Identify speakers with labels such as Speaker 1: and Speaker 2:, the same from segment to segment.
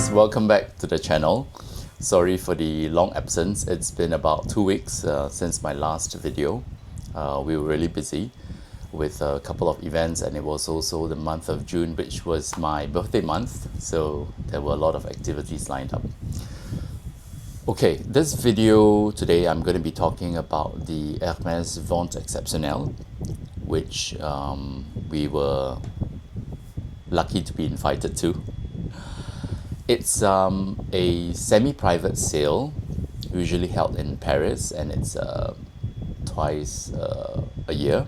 Speaker 1: guys, welcome back to the channel. Sorry for the long absence. It's been about 2 weeks since my last video. We were really busy with a couple of events, and it was also the month of June, which was my birthday month, so there were a lot of activities lined up. Okay, this video today I'm going to be talking about the Hermès Ventes Exceptionnelles, which we were lucky to be invited to. It's a semi-private sale, usually held in Paris, and it's twice a year.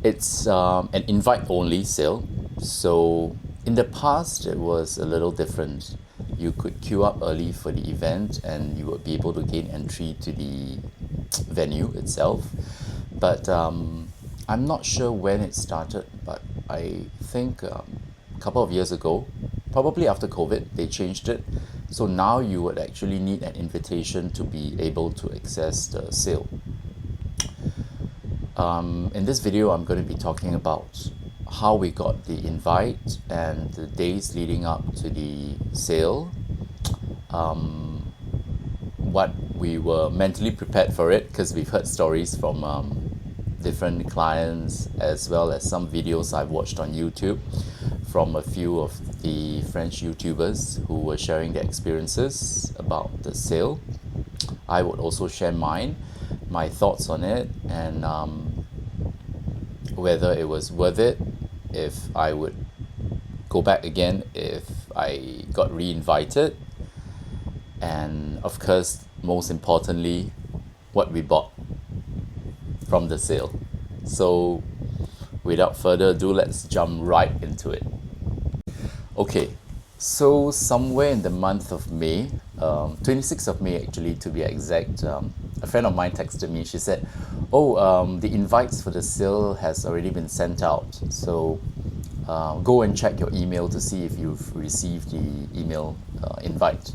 Speaker 1: It's an invite-only sale, so in the past it was a little different. You could queue up early for the event and you would be able to gain entry to the venue itself. But I'm not sure when it started, but I think a couple of years ago, probably after COVID, they changed it. So now you would actually need an invitation to be able to access the sale. In this video, I'm going to be talking about how we got the invite and the days leading up to the sale, what we were mentally prepared for it, because we've heard stories from different clients, as well as some videos I've watched on YouTube from a few of the French YouTubers who were sharing their experiences about the sale. I would also share my thoughts on it, and whether it was worth it, if I would go back again if I got re-invited, and of course, most importantly, what we bought from the sale. So without further ado, let's jump right into it. Okay, so somewhere in the month of May, 26th of May actually to be exact, a friend of mine texted me. She said, the invites for the sale has already been sent out, so go and check your email to see if you've received the email invite.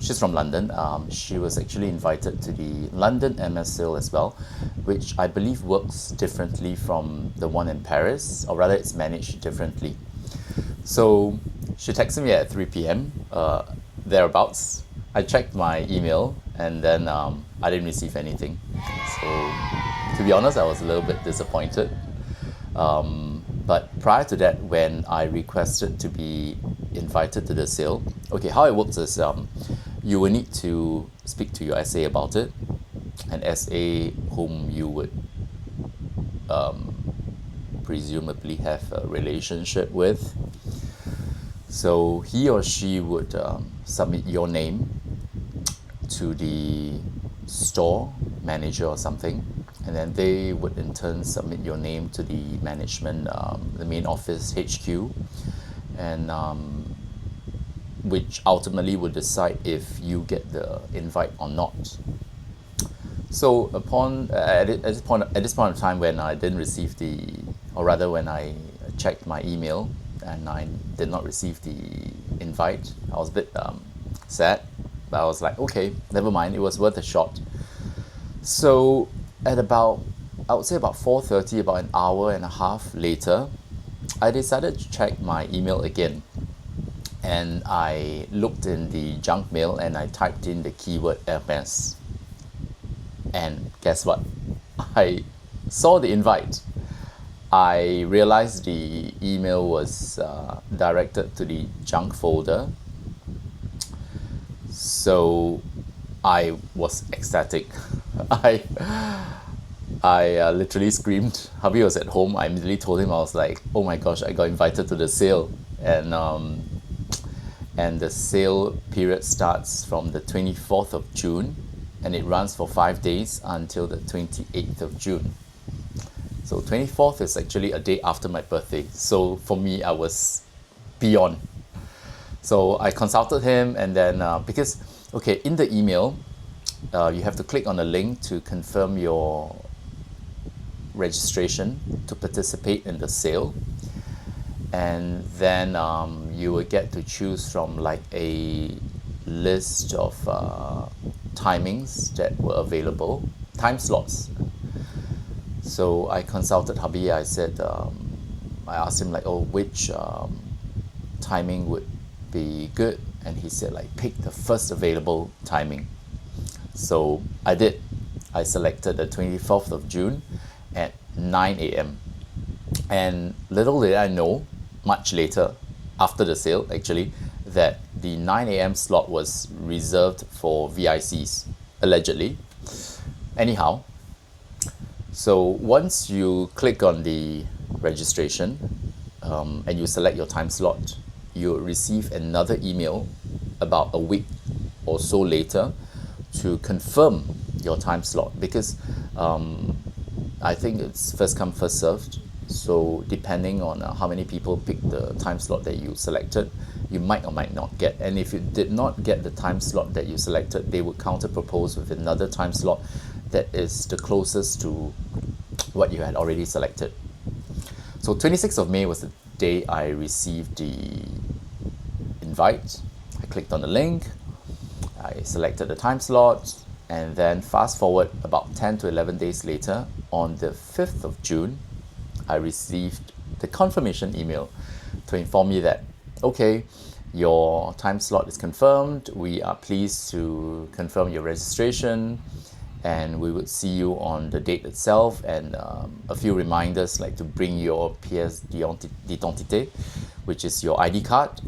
Speaker 1: She's from London. She was actually invited to the London MS sale as well, which I believe works differently from the one in Paris, or rather it's managed differently. So she texted me at 3 p.m. Thereabouts. I checked my email, and then I didn't receive anything. So to be honest, I was a little bit disappointed. But prior to that, when I requested to be invited to the sale, okay, how it works is you will need to speak to your SA about it, an SA whom you would presumably have a relationship with. So he or she would submit your name to the store manager or something, and then they would in turn submit your name to the management, the main office HQ, and which ultimately would decide if you get the invite or not. So at this point of time, when I didn't receive when I checked my email and I did not receive the invite, I was a bit sad, but I was like, okay, never mind, it was worth a shot. So at I would say about 4:30, about an hour and a half later, I decided to check my email again, and I looked in the junk mail and I typed in the keyword Hermès, and guess what? I saw the invite. I realized the email was directed to the junk folder, so I was ecstatic. I literally screamed. Hubby was at home. I immediately told him, I was like, oh my gosh, I got invited to the sale. And the sale period starts from the 24th of June, and it runs for 5 days until the 28th of June. So 24th is actually a day after my birthday. So for me, I was beyond. So I consulted him, and then because, okay, in the email, you have to click on the link to confirm your registration to participate in the sale, and then you will get to choose from like a list of timings that were available, time slots. So I consulted hubby. I said, I asked him like, which timing would be good? And he said like, pick the first available timing. So I did. I selected the 24th of June at 9 a.m. And little did I know, much later, after the sale actually, that the 9 a.m. slot was reserved for VICs, allegedly. Anyhow, so once you click on the registration and you select your time slot, you'll receive another email about a week or so later to confirm your time slot, because I think it's first come first served. So depending on how many people pick the time slot that you selected, you might or might not get. And if you did not get the time slot that you selected, they would counter propose with another time slot that is the closest to what you had already selected. So 26th of May was the day I received the invite. I clicked on the link, I selected the time slot, and then fast forward about 10 to 11 days later, on the 5th of June, I received the confirmation email to inform me that, okay, your time slot is confirmed. We are pleased to confirm your registration, and we would see you on the date itself, and a few reminders like to bring your pièce d'identité, which is your ID card.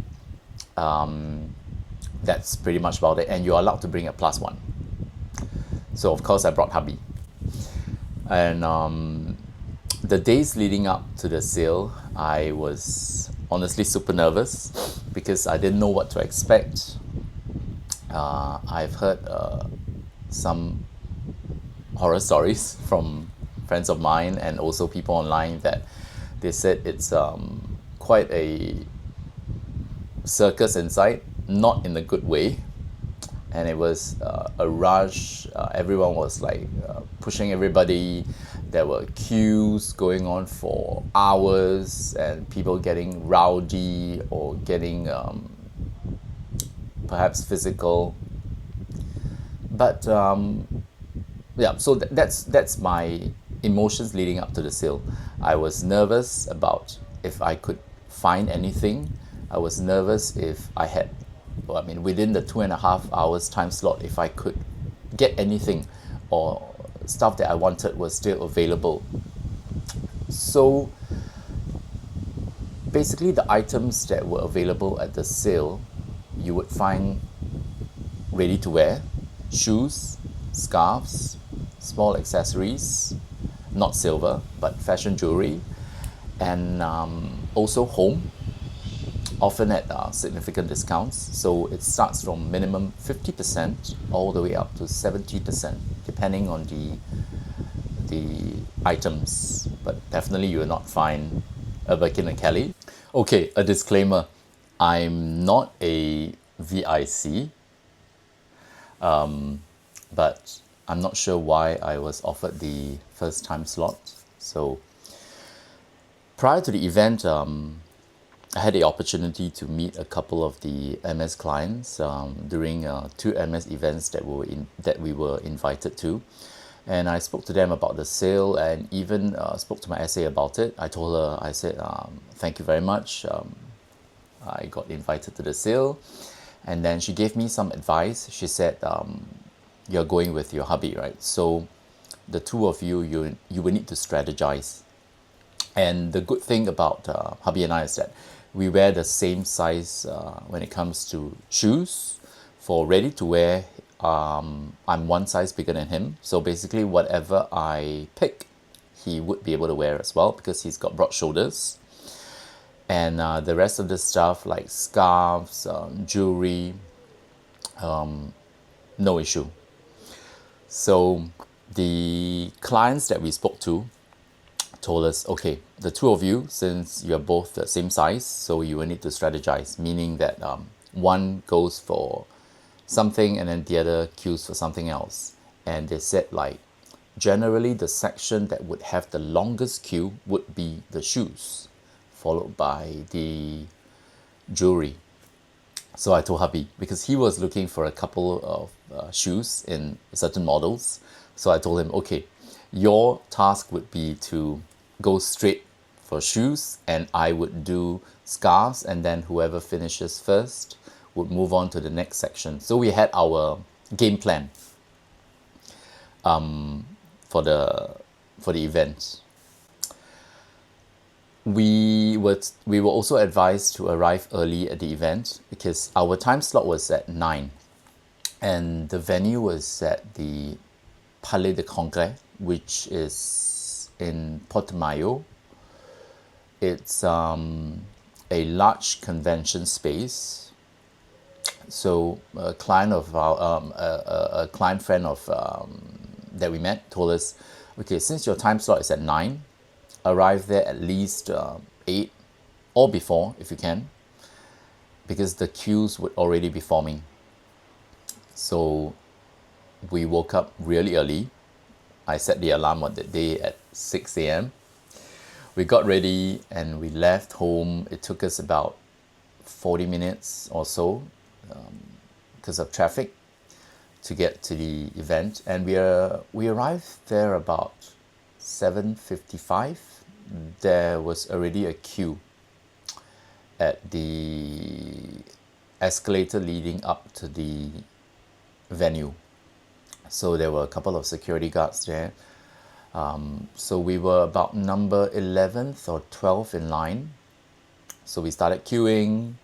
Speaker 1: That's pretty much about it, and you're allowed to bring a +1. So of course I brought hubby. And the days leading up to the sale, I was honestly super nervous because I didn't know what to expect. I've heard some horror stories from friends of mine and also people online that they said it's quite a circus inside, not in a good way. And it was a rush. Everyone was like pushing everybody. There were queues going on for hours, and people getting rowdy or getting perhaps physical. But yeah, so that's my emotions leading up to the sale. I was nervous about if I could find anything. I was nervous if I had, well, I mean, within the 2.5 hours time slot, if I could get anything or stuff that I wanted was still available. So basically the items that were available at the sale, you would find ready to wear, shoes, scarves, small accessories, not silver, but fashion jewelry, and also home, often at significant discounts. So it starts from minimum 50% all the way up to 70%, depending on the items. But definitely you will not find a Birkin and Kelly. Okay, a disclaimer. I'm not a VIC, but I'm not sure why I was offered the first time slot. So prior to the event, I had the opportunity to meet a couple of the Hermès clients during 2 Hermès events that we were invited to, and I spoke to them about the sale and even spoke to my SA about it. I told her, I said, thank you very much. I got invited to the sale, and then she gave me some advice. She said, you're going with your hubby, right? So the two of you will need to strategize. And the good thing about hubby and I is that we wear the same size when it comes to shoes. For ready to wear, I'm one size bigger than him. So basically whatever I pick, he would be able to wear as well because he's got broad shoulders. And the rest of the stuff like scarves, jewelry, no issue. So the clients that we spoke to told us, okay, the two of you, since you're both the same size, so you will need to strategize, meaning that one goes for something and then the other queues for something else. And they said like, generally the section that would have the longest queue would be the shoes, followed by the jewelry. So I told hubby, because he was looking for a couple of shoes in certain models. So I told him, okay, your task would be to go straight for shoes, and I would do scarves, and then whoever finishes first would move on to the next section. So we had our game plan for the event. We were also advised to arrive early at the event because our time slot was at 9, and the venue was at the Palais de Congrès, which is in Portimao. It's a large convention space. So a client of our a client friend of that we met told us, okay, since your time slot is at 9, arrive there at least 8 or before if you can, because the queues would already be forming. So we woke up really early. I set the alarm on that day at 6 a.m. We got ready and we left home. It took us about 40 minutes or so because of traffic to get to the event, and we arrived there about 7:55. There was already a queue at the escalator leading up to the venue. So there were a couple of security guards there. So we were about number 11th or 12th in line. So we started queuing.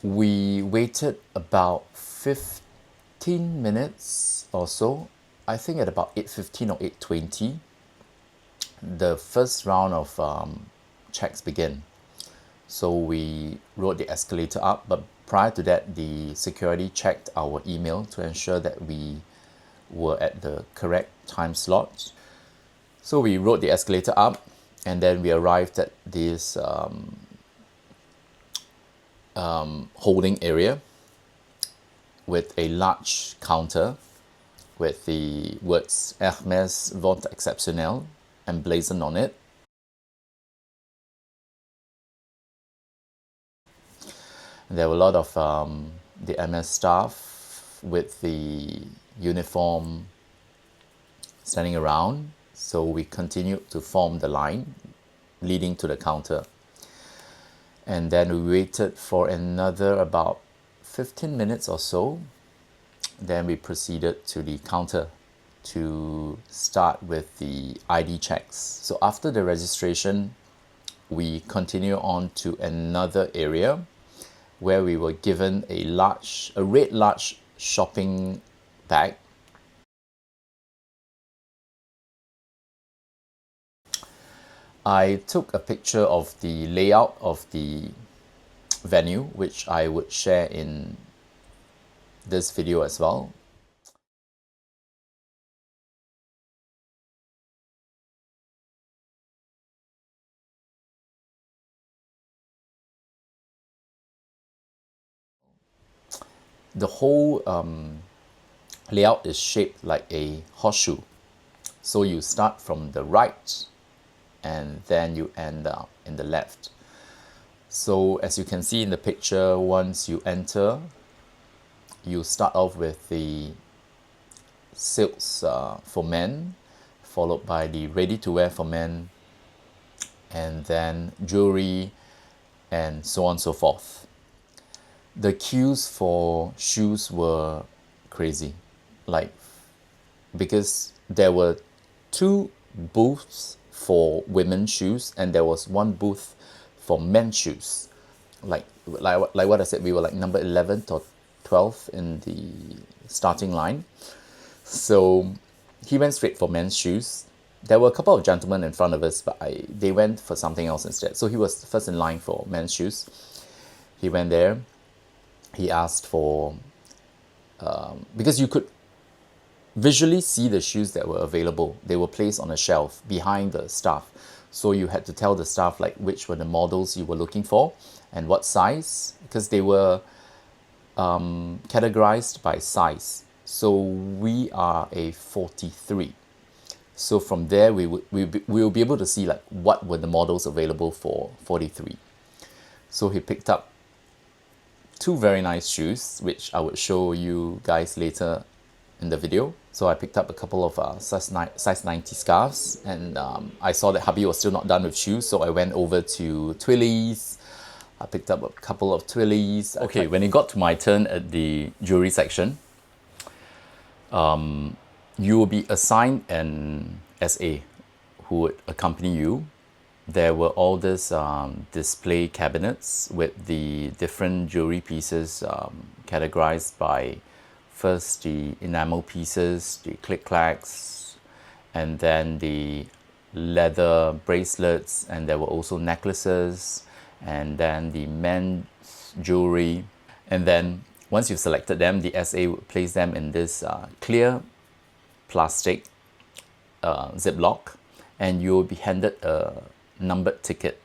Speaker 1: We waited about 15 minutes or so. I think at about 8:15 or 8:20, the first round of checks began. So we rode the escalator up, but prior to that, the security checked our email to ensure that we were at the correct time slot. So we rode the escalator up, and then we arrived at this holding area with a large counter with the words Hermès Ventes Exceptionnelles emblazoned on it. There were a lot of the Hermès staff with the uniform standing around. So we continued to form the line leading to the counter. And then we waited for another about 15 minutes or so. Then we proceeded to the counter to start with the ID checks. So after the registration, we continue on to another area where we were given a red large shopping bag. I took a picture of the layout of the venue, which I would share in this video as well. The whole layout is shaped like a horseshoe. So you start from the right and then you end up in the left. So as you can see in the picture, once you enter, you start off with the silks for men, followed by the ready-to-wear for men, and then jewelry, and so on and so forth. The queues for shoes were crazy, like, because there were 2 booths for women's shoes and there was 1 booth for men's shoes. Like what I said, we were like number 11th or 12th in the starting line. So he went straight for men's shoes. There were a couple of gentlemen in front of us, but they went for something else instead. So he was first in line for men's shoes. He went there. He asked for, because you could visually see the shoes that were available. They were placed on a shelf behind the staff. So you had to tell the staff like which were the models you were looking for and what size, because they were categorized by size. So we are a 43. So from there, we will be able to see like what were the models available for 43. So he picked up 2 very nice shoes, which I would show you guys later in the video. So I picked up a couple of size 90 scarves, and I saw that hubby was still not done with shoes, so I went over to Twilly's, I picked up a couple of twillies. Okay, when it got to my turn at the jewelry section, you will be assigned an SA who would accompany you. There were all these display cabinets with the different jewelry pieces categorized by first the enamel pieces, the click-clacks, and then the leather bracelets, and there were also necklaces, and then the men's jewelry. And then once you've selected them, the SA would place them in this clear plastic Ziploc, and you will be handed a numbered ticket.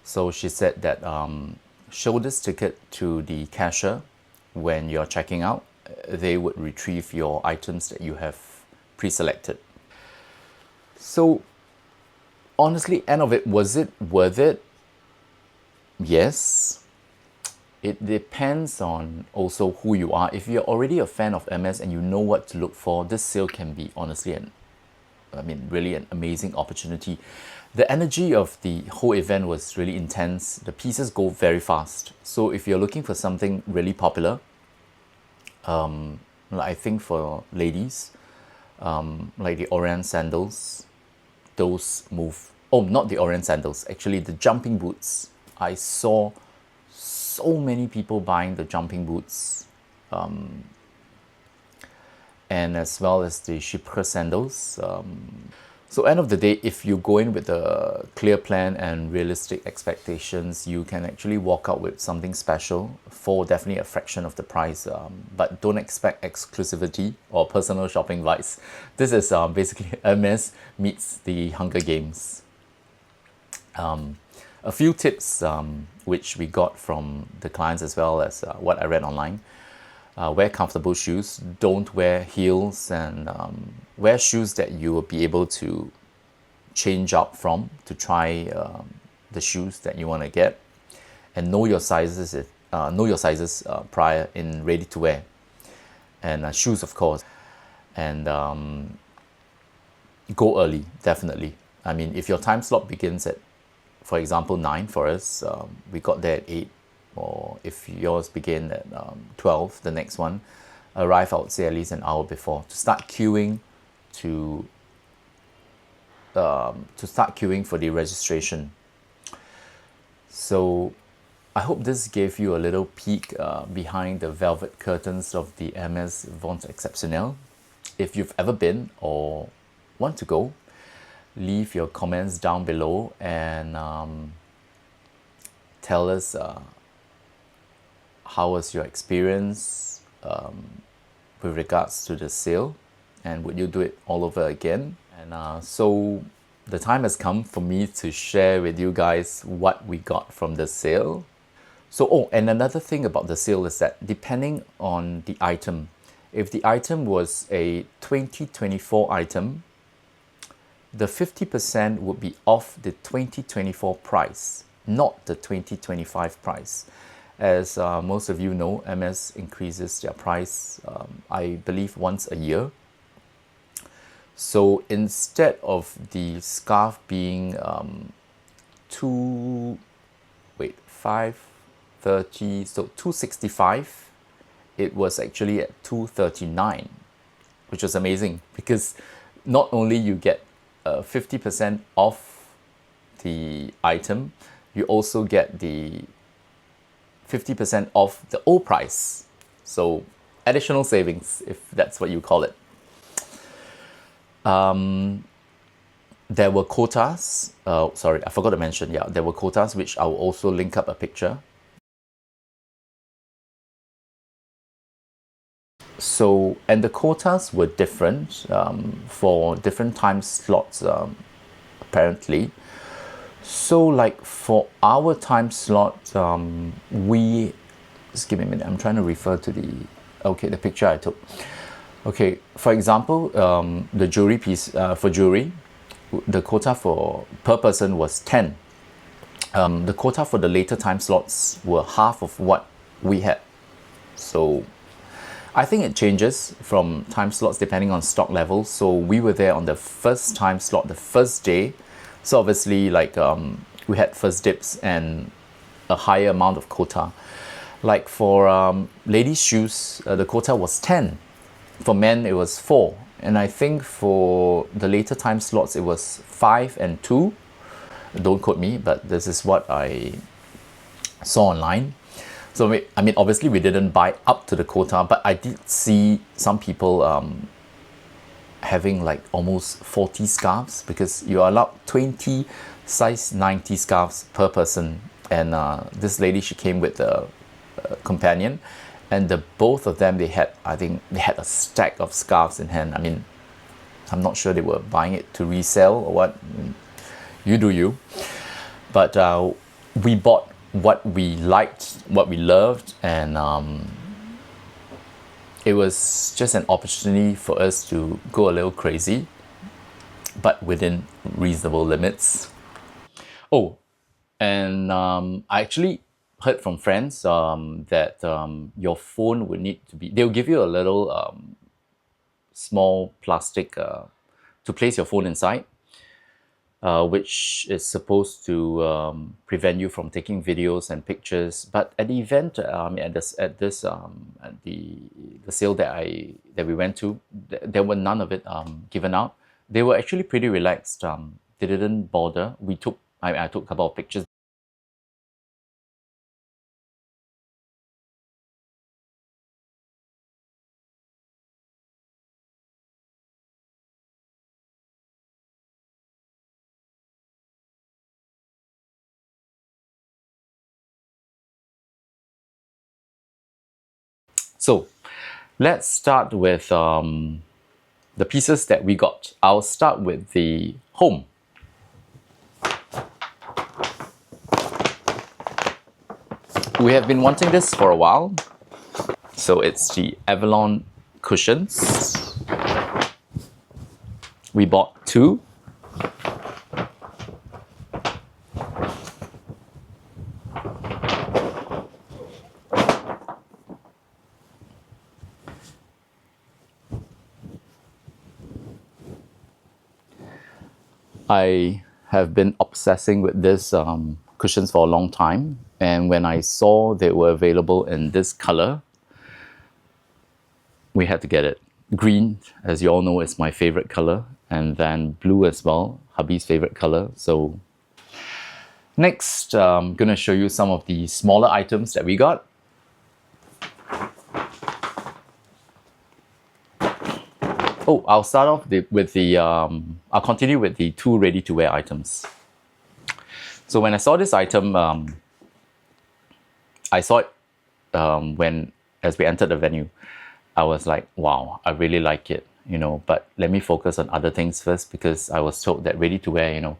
Speaker 1: So she said that show this ticket to the cashier when you're checking out. They would retrieve your items that you have pre-selected. So honestly, end of it, was it worth it? Yes. It depends on also who you are. If you're already a fan of Hermès and you know what to look for, this sale can be honestly really an amazing opportunity. The energy of the whole event was really intense. The pieces go very fast. So if you're looking for something really popular, I think for ladies, like the Orient sandals, those move. Oh, not the Orient sandals, actually the jumping boots. I saw so many people buying the jumping boots, and as well as the Chypre sandals. So end of the day, if you go in with a clear plan and realistic expectations, you can actually walk out with something special for definitely a fraction of the price. But don't expect exclusivity or personal shopping vibes. This is basically Hermès meets the Hunger Games. A few tips which we got from the clients as well as what I read online. Wear comfortable shoes, don't wear heels, and wear shoes that you will be able to change out from to try the shoes that you want to get, and know your sizes. Prior in ready to wear, and shoes of course, and go early definitely. I mean, if your time slot begins at, for example, 9 for us, we got there at 8. Or if yours begin at 12, the next one, arrive, I would say, at least an hour before to start queuing for the registration. So I hope this gave you a little peek behind the velvet curtains of the Hermès Ventes Exceptionnelles. If you've ever been or want to go, leave your comments down below and tell us how was your experience with regards to the sale, and would you do it all over again? And so the time has come for me to share with you guys what we got from the sale. So, and another thing about the sale is that depending on the item, if the item was a 2024 item, the 50% would be off the 2024 price, not the 2025 price. As most of you know, Hermès increases their price, I believe, once a year. So instead of the scarf being 530, so 265, it was actually at 239, which was amazing because not only you get 50% off the item, you also get the 50% off the old price. So additional savings, if that's what you call it. There were quotas. Sorry, I forgot to mention. Yeah, there were quotas, which I will also link up a picture. So, and the quotas were different for different time slots, apparently. So like for our time slot, we, just give me a minute, I'm trying to refer to the picture I took. Okay, for example, the jewelry piece, for jewelry, the quota for per person was 10. The quota for the later time slots were half of what we had. So I think it changes from time slots depending on stock levels. So we were there on the first time slot, the first day. So obviously, like we had first dips, and a higher amount of quota. Like for ladies' shoes, the quota was 10. For men, it was 4. And I think for the later time slots, it was 5 and 2. Don't quote me, but this is what I saw online. So, I mean, obviously we didn't buy up to the quota, but I did see some people having like almost 40 scarves, because you are allowed 20 size 90 scarves per person. And this lady, she came with a companion, and the both of them, I think they had a stack of scarves in hand. I mean, I'm not sure they were buying it to resell or what. You do you. But we bought what we liked, what we loved, and it was just an opportunity for us to go a little crazy, but within reasonable limits. Oh, and I actually heard from friends that your phone would need to be, they'll give you a little small plastic to place your phone inside, which is supposed to prevent you from taking videos and pictures. But at the event, at the sale that we went to, there were none of it given out. They were actually pretty relaxed. They didn't bother. I took a couple of pictures. So let's start with the pieces that we got. I'll start with the home. We have been wanting this for a while. So it's the Avalon cushions. We bought 2. I have been obsessing with this cushions for a long time, and when I saw they were available in this color, we had to get it. Green, as you all know, is my favorite color, and then blue as well, hubby's favorite color. So next, I'm gonna show you some of the smaller items that we got. Oh, I'll start off with the, I'll continue with the 2 ready-to-wear items. So when I saw this item, I saw it as we entered the venue. I was like, wow, I really like it, but let me focus on other things first, because I was told that ready-to-wear,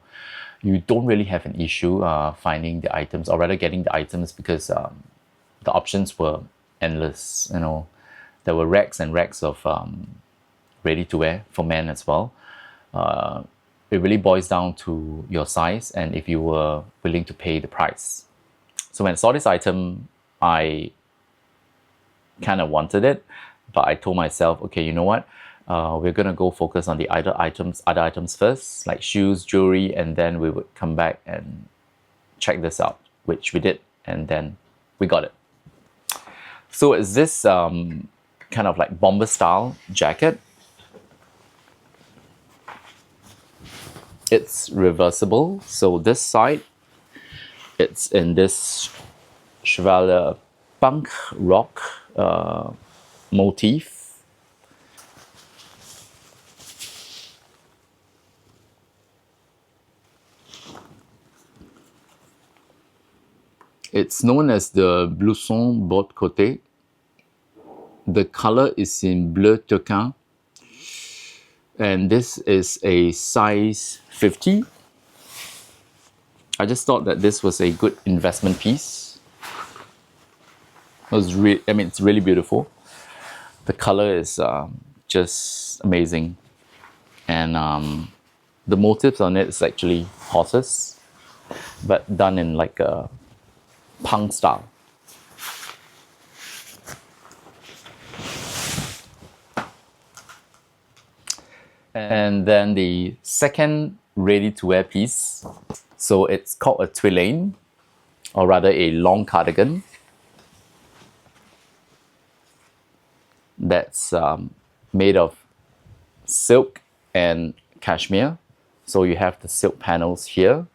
Speaker 1: you don't really have an issue finding the items, or rather getting the items, because the options were endless. There were racks and racks of ready-to-wear for men as well. It really boils down to your size and if you were willing to pay the price. So when I saw this item, I kind of wanted it, but I told myself, okay, you know what? We're gonna go focus on the other items first, like shoes, jewelry, and then we would come back and check this out, which we did, and then we got it. So it's this kind of like bomber style jacket. It's reversible, so this side, it's in this Chevalier punk rock motif. It's known as the blouson botte côté. The color is in bleu turquin, and this is a size 50. I just thought that this was a good investment piece. It's really beautiful. The color is just amazing, and the motifs on it is actually horses, but done in like a punk style. And then the second ready-to-wear piece, so it's called a Twilane. or rather a long cardigan that's made of silk and cashmere. So you have the silk panels here,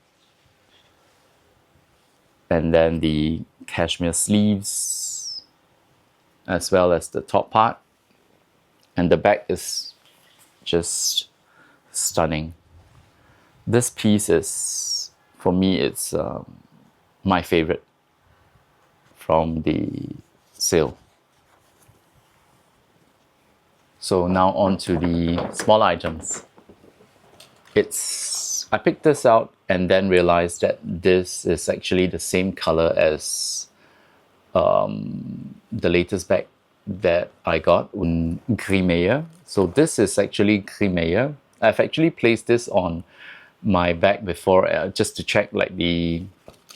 Speaker 1: and then the cashmere sleeves, as well as the top part. And the back is just stunning. This piece is, for me, it's my favorite from the sale. So now on to the smaller items. I picked this out and then realized that this is actually the same color as the latest bag that I got in Gris. So this is actually Gris. I've actually placed this on my bag before just to check like the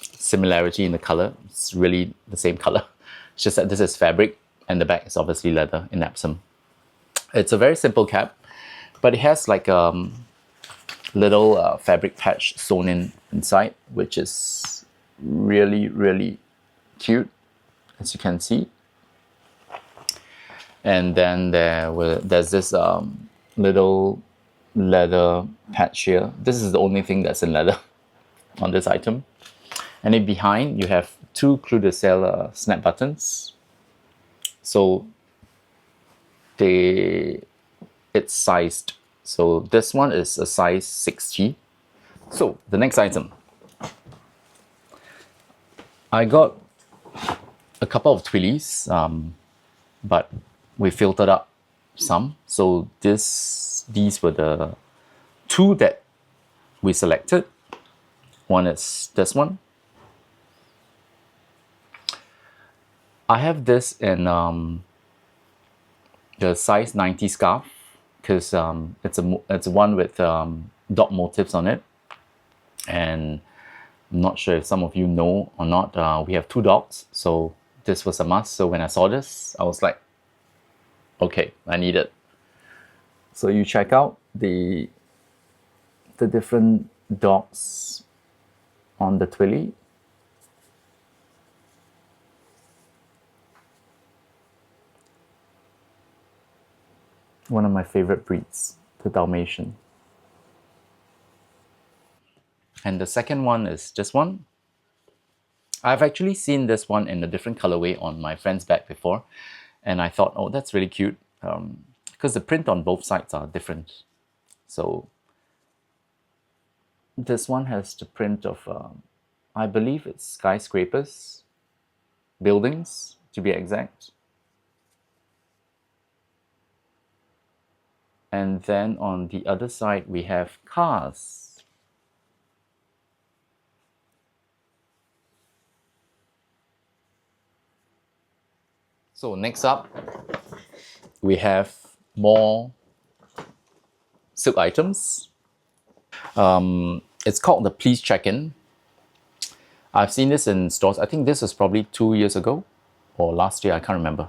Speaker 1: similarity in the color. It's really the same color. It's just that this is fabric and the back is obviously leather in Epsom. It's a very simple cap, but it has like little fabric patch sewn inside, which is really, really cute, as you can see. And then there's this little leather patch here. This is the only thing that's in leather on this item. And then behind, you have two clou de sel snap buttons. So it's sized. So this one is a size 6G. So the next item, I got a couple of twillies, but we filtered up some. So these were the two that we selected. One is this one. I have this in the size 90 scarf because it's one with dot motifs on it, and I'm not sure if some of you know or not. We have two dogs, so this was a must. So when I saw this, I was like, okay, I need it. So you check out the different dogs on the twilly. One of my favorite breeds, the Dalmatian. And the second one is this one. I've actually seen this one in a different colorway on my friend's bag before, and I thought, oh, that's really cute, because the print on both sides are different. So this one has the print of, I believe it's skyscrapers, buildings to be exact. And then on the other side, we have cars. So next up, we have more silk items. It's called the Please Check In. I've seen this in stores. I think this was probably 2 years ago or last year. I can't remember.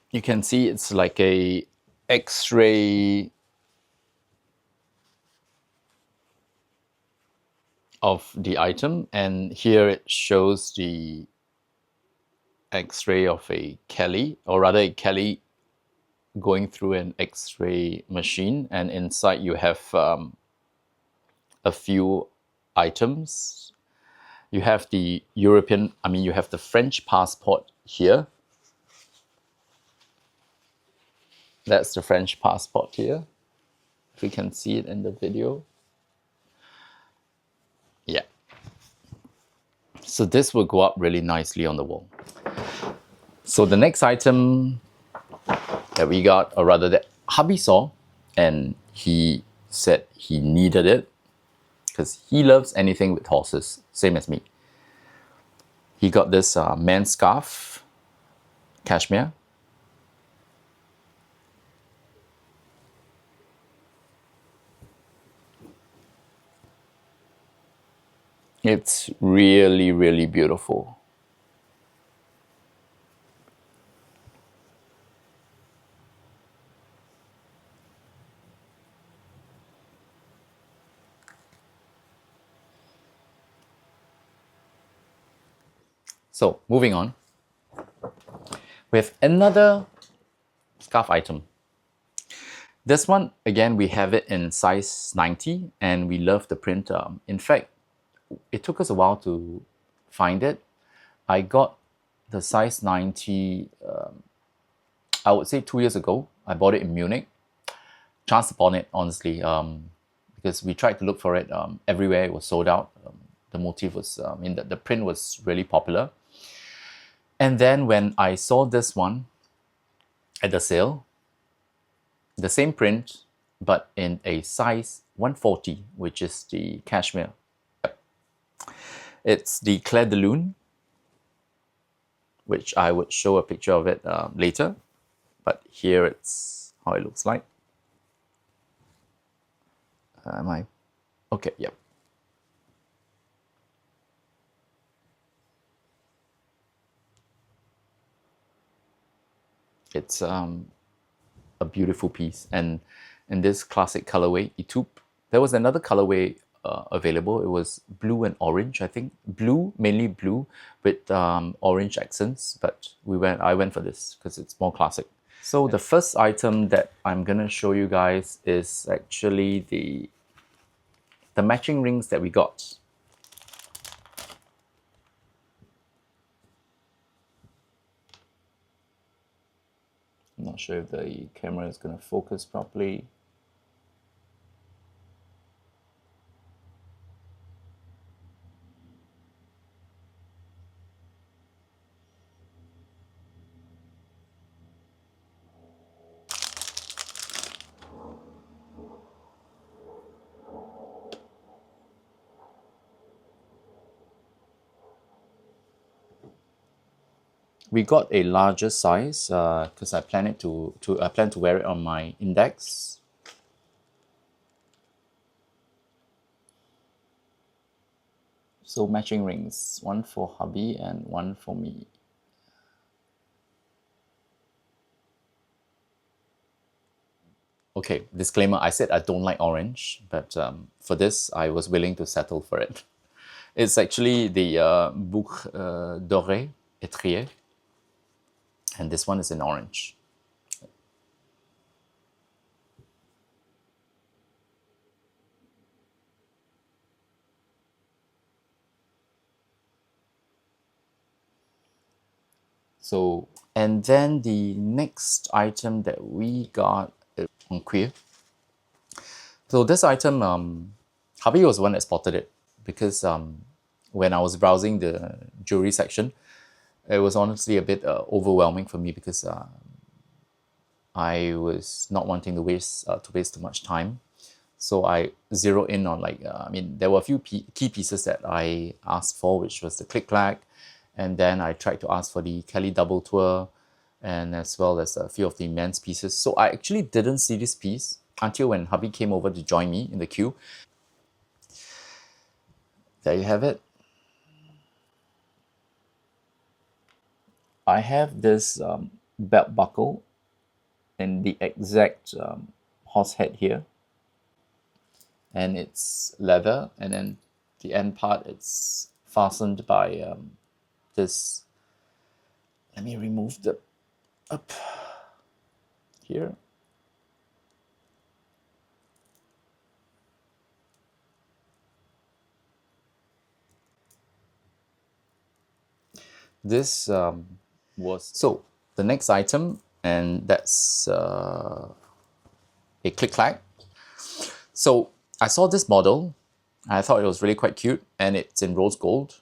Speaker 1: You can see it's like a X-ray of the item, and here it shows the X-ray of a Kelly, or rather a Kelly going through an X-ray machine, and inside you have a few items. You have the you have the French passport here. That's the French passport here. If you can see it in the video. Yeah. So this will go up really nicely on the wall. So the next item that we got, or rather that hubby saw, and he said he needed it because he loves anything with horses, same as me. He got this man's scarf, cashmere. It's really, really beautiful. So moving on, we have another scarf item. This one, again, we have it in size 90 and we love the print. In fact, it took us a while to find it. I got the size 90, I would say 2 years ago. I bought it in Munich. Chanced upon it, honestly, because we tried to look for it everywhere. It was sold out. The motif was, the print was really popular. And then when I saw this one at the sale, the same print, but in a size 140, which is the cashmere. It's the Clair de Lune, which I would show a picture of it later. But here it's how it looks like. Am I? Okay, yep. It's a beautiful piece, and in this classic colorway, Etoupe. There was another colorway available. It was blue and orange, I think. Blue, mainly blue, with orange accents. But I went for this because it's more classic. So the first item that I'm gonna show you guys is actually the matching rings that we got. I'm not sure if the camera is gonna focus properly. We got a larger size because I plan to wear it on my index. So matching rings, one for hubby and one for me. Okay, disclaimer, I said I don't like orange, but for this, I was willing to settle for it. It's actually the Boucle Doré Étrier, and this one is in orange. So, and then the next item that we got is on Queer. So this item, hubby was the one that spotted it because when I was browsing the jewelry section, it was honestly a bit overwhelming for me because I was not wanting to waste too much time. So I zeroed in on there were a few key pieces that I asked for, which was the click clack, and then I tried to ask for the Kelly double tour, and as well as a few of the men's pieces. So I actually didn't see this piece until when hubby came over to join me in the queue. There you have it. I have this belt buckle in the exact horse head here, and it's leather, and then the end part it's fastened by this. Let me remove the up here. This was so the next item, and that's a click clack. So I saw this model, I thought it was really quite cute, and it's in rose gold.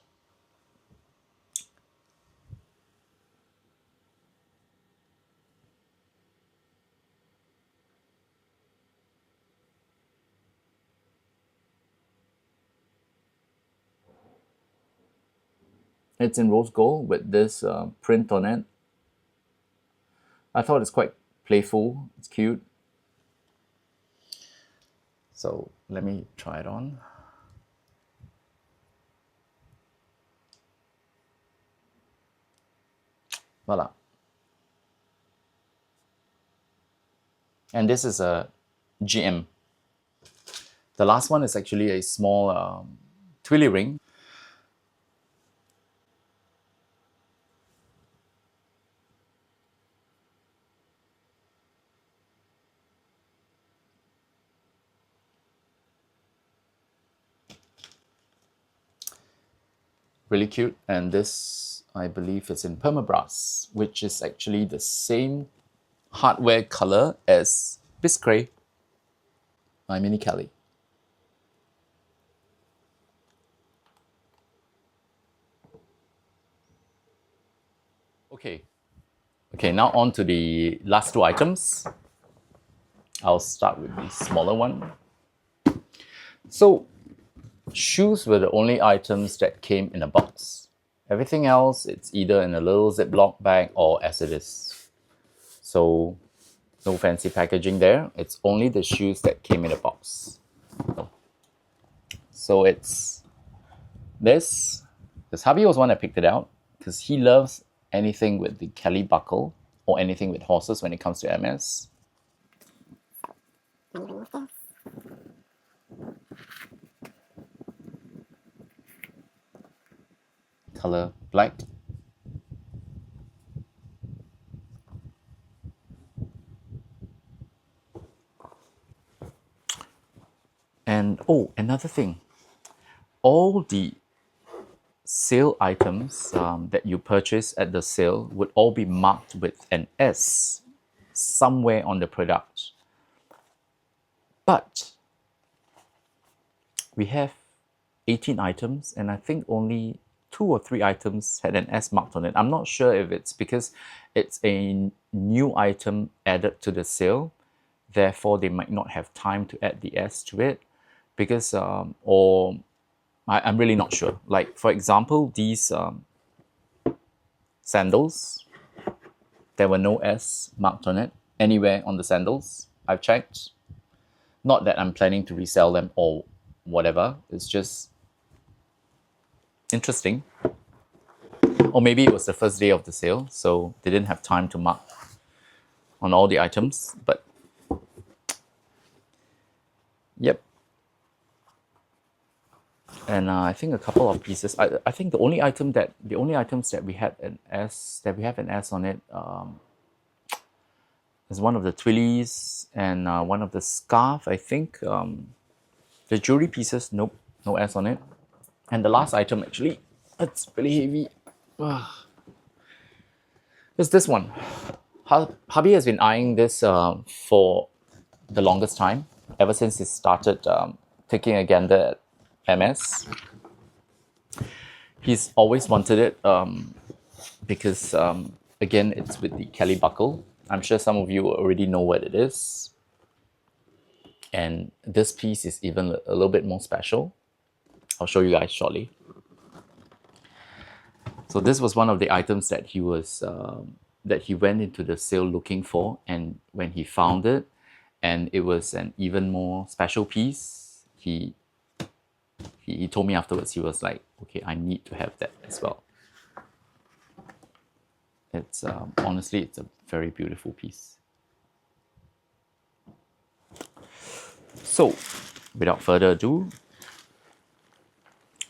Speaker 1: It's in rose gold with this print on it. I thought it's quite playful, it's cute. So let me try it on. Voila. And this is a GM. The last one is actually a small twilly ring. really cute. And this, I believe, is in permabrass, which is actually the same hardware color as Biscray, my Mini Kelly. Okay, now on to the last two items. I'll start with the smaller one. So, shoes were the only items that came in a box. Everything else, it's either in a little Ziploc bag or as it is. So, no fancy packaging there. It's only the shoes that came in a box. So it's this. Because hubby was one that picked it out because he loves anything with the Kelly buckle or anything with horses when it comes to Hermès. Color black. And oh, another thing. All the sale items that you purchase at the sale would all be marked with an S somewhere on the product. But we have 18 items, and I think only 2 or 3 items had an S marked on it. I'm not sure if it's because it's a new item added to the sale, therefore they might not have time to add the S to it, because I'm really not sure. Like, for example, these sandals, there were no S marked on it anywhere on the sandals. I've checked. Not that I'm planning to resell them or whatever. It's just interesting. Or maybe it was the first day of the sale, so they didn't have time to mark on all the items. But yep. And I think a couple of pieces. I think the only items that we have an S on it is one of the twillies and one of the scarf. I think the jewelry pieces, nope, no S on it. And the last item, actually, it's really heavy. It's this one. Hubby has been eyeing this for the longest time, ever since he started taking a gander at Hermès. He's always wanted it because, again, it's with the Kelly buckle. I'm sure some of you already know what it is. And this piece is even a little bit more special. I'll show you guys shortly. So this was one of the items that he was that he went into the sale looking for, and when he found it, and it was an even more special piece, he told me afterwards, he was like, okay, I need to have that as well. It's honestly, it's a very beautiful piece. So, without further ado,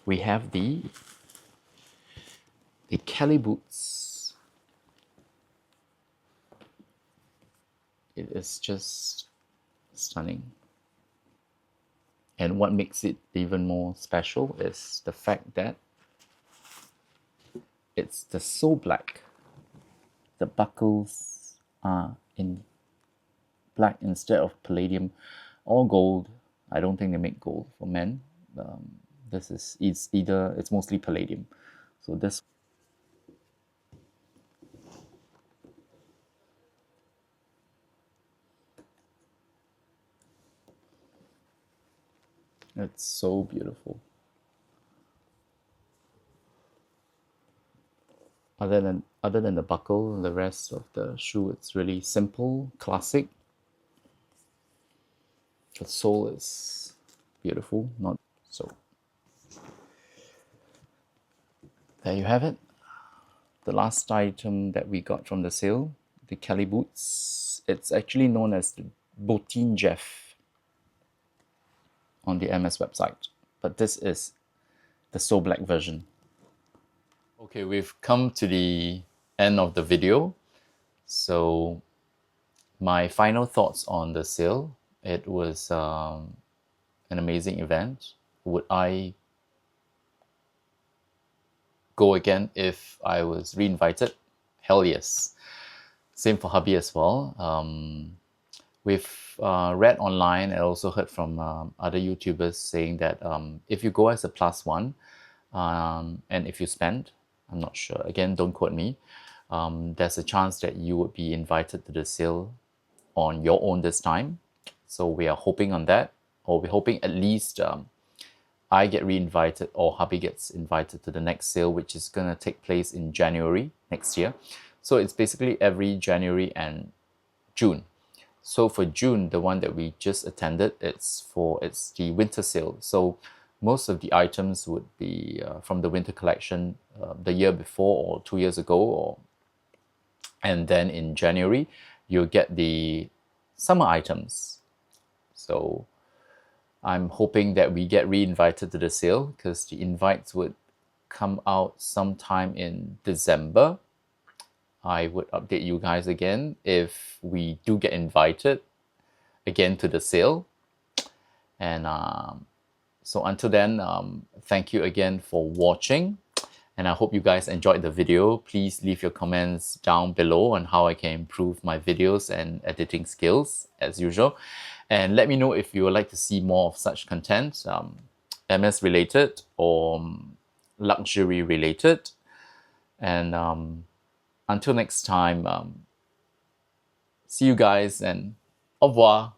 Speaker 1: we have the Kelly boots. It is just stunning. And what makes it even more special is the fact that it's the so black. The buckles are in black instead of palladium or gold. I don't think they make gold for men. It's mostly palladium. So this. It's so beautiful. Other than the buckle, the rest of the shoe, it's really simple, classic. The sole is beautiful, not so. There you have it. The last item that we got from the sale, the Kelly boots. It's actually known as the Bottine Jeff on the Hermès website, but this is the so black version. Okay, we've come to the end of the video. So my final thoughts on the sale. It was an amazing event. Would I go again if I was reinvited? Hell yes. Same for hubby as well. We've read online and also heard from other YouTubers saying that if you go as a +1 and if you spend, I'm not sure, again, don't quote me, there's a chance that you would be invited to the sale on your own this time. So we are hoping on that, or we're hoping at least I get re-invited or hubby gets invited to the next sale, which is going to take place in January next year. So it's basically every January and June. So for June, the one that we just attended, it's the winter sale. So most of the items would be from the winter collection the year before or 2 years ago, and then in January, you'll get the summer items. So I'm hoping that we get re-invited to the sale because the invites would come out sometime in December. I would update you guys again if we do get invited again to the sale. And so until then, thank you again for watching. And I hope you guys enjoyed the video. Please leave your comments down below on how I can improve my videos and editing skills as usual. And let me know if you would like to see more of such content, MS related or luxury related. And until next time, see you guys and au revoir.